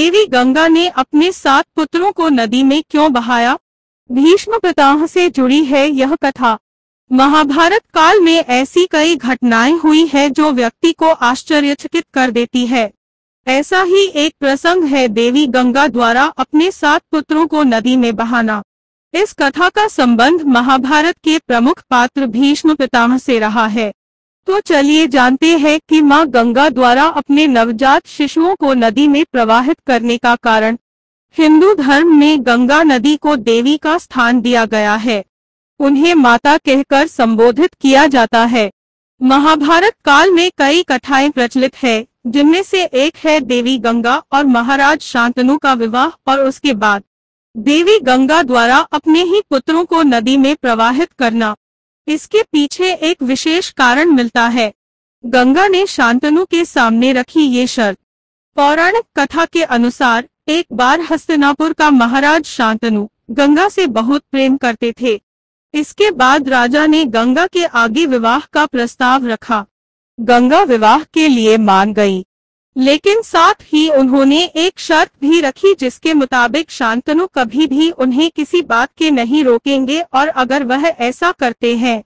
देवी गंगा ने अपने 7 पुत्रों को नदी में क्यों बहाया? भीष्म पितामह से जुड़ी है यह कथा। महाभारत काल में ऐसी कई घटनाएं हुई है जो व्यक्ति को आश्चर्यचकित कर देती है। ऐसा ही एक प्रसंग है देवी गंगा द्वारा अपने 7 पुत्रों को नदी में बहाना। इस कथा का संबंध महाभारत के प्रमुख पात्र भीष्म पितामह से रहा है। तो चलिए जानते हैं कि मां गंगा द्वारा अपने नवजात शिशुओं को नदी में प्रवाहित करने का कारण। हिंदू धर्म में गंगा नदी को देवी का स्थान दिया गया है। उन्हें माता कहकर संबोधित किया जाता है। महाभारत काल में कई कथाएं प्रचलित है, जिनमें से एक है देवी गंगा और महाराज शांतनु का विवाह और उसके बाद देवी गंगा द्वारा अपने ही पुत्रों को नदी में प्रवाहित करना। इसके पीछे एक विशेष कारण मिलता है। गंगा ने शांतनु के सामने रखी ये शर्त। पौराणिक कथा के अनुसार एक बार हस्तिनापुर का महाराज शांतनु गंगा से बहुत प्रेम करते थे। इसके बाद राजा ने गंगा के आगे विवाह का प्रस्ताव रखा। गंगा विवाह के लिए मान गई, लेकिन साथ ही उन्होंने एक शर्त भी रखी जिसके मुताबिक शांतनु कभी भी उन्हें किसी बात के नहीं रोकेंगे और अगर वह ऐसा करते हैं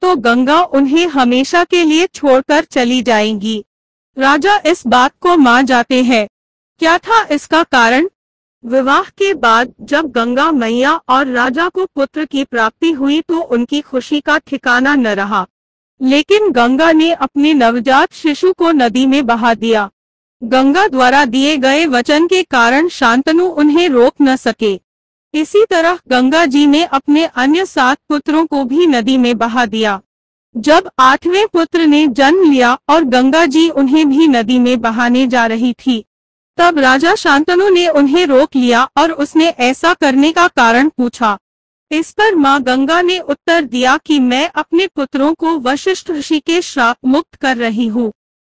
तो गंगा उन्हें हमेशा के लिए छोड़कर चली जाएंगी। राजा इस बात को मान जाते हैं। क्या था इसका कारण? विवाह के बाद जब गंगा मैया और राजा को पुत्र की प्राप्ति हुई तो उनकी खुशी का ठिकाना न रहा, लेकिन गंगा ने अपने नवजात शिशु को नदी में बहा दिया। गंगा द्वारा दिए गए वचन के कारण शांतनु उन्हें रोक न सके। इसी तरह गंगा जी ने अपने अन्य 7 पुत्रों को भी नदी में बहा दिया। जब 8वें पुत्र ने जन्म लिया और गंगा जी उन्हें भी नदी में बहाने जा रही थी, तब राजा शांतनु ने उन्हें रोक लिया और उसने ऐसा करने का कारण पूछा। इस पर मां गंगा ने उत्तर दिया कि मैं अपने पुत्रों को वशिष्ठ ऋषि के श्राप मुक्त कर रही हूँ।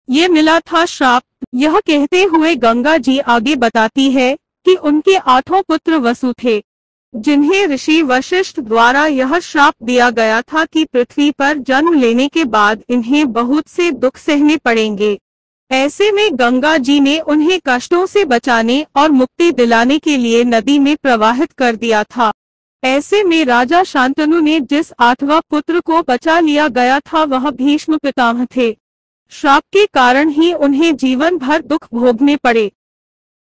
ये मिला था श्राप। यह कहते हुए गंगा जी आगे बताती है कि उनके 8 पुत्र वसु थे, जिन्हें ऋषि वशिष्ठ द्वारा यह श्राप दिया गया था कि पृथ्वी पर जन्म लेने के बाद इन्हें बहुत से दुख सहने पड़ेंगे। ऐसे में गंगा जी ने उन्हें कष्टों से बचाने और मुक्ति दिलाने के लिए नदी में प्रवाहित कर दिया था। ऐसे में राजा शांतनु ने जिस 8वां पुत्र को बचा लिया गया था वह भीष्म पितामह थे। श्राप के कारण ही उन्हें जीवन भर दुख भोगने पड़े।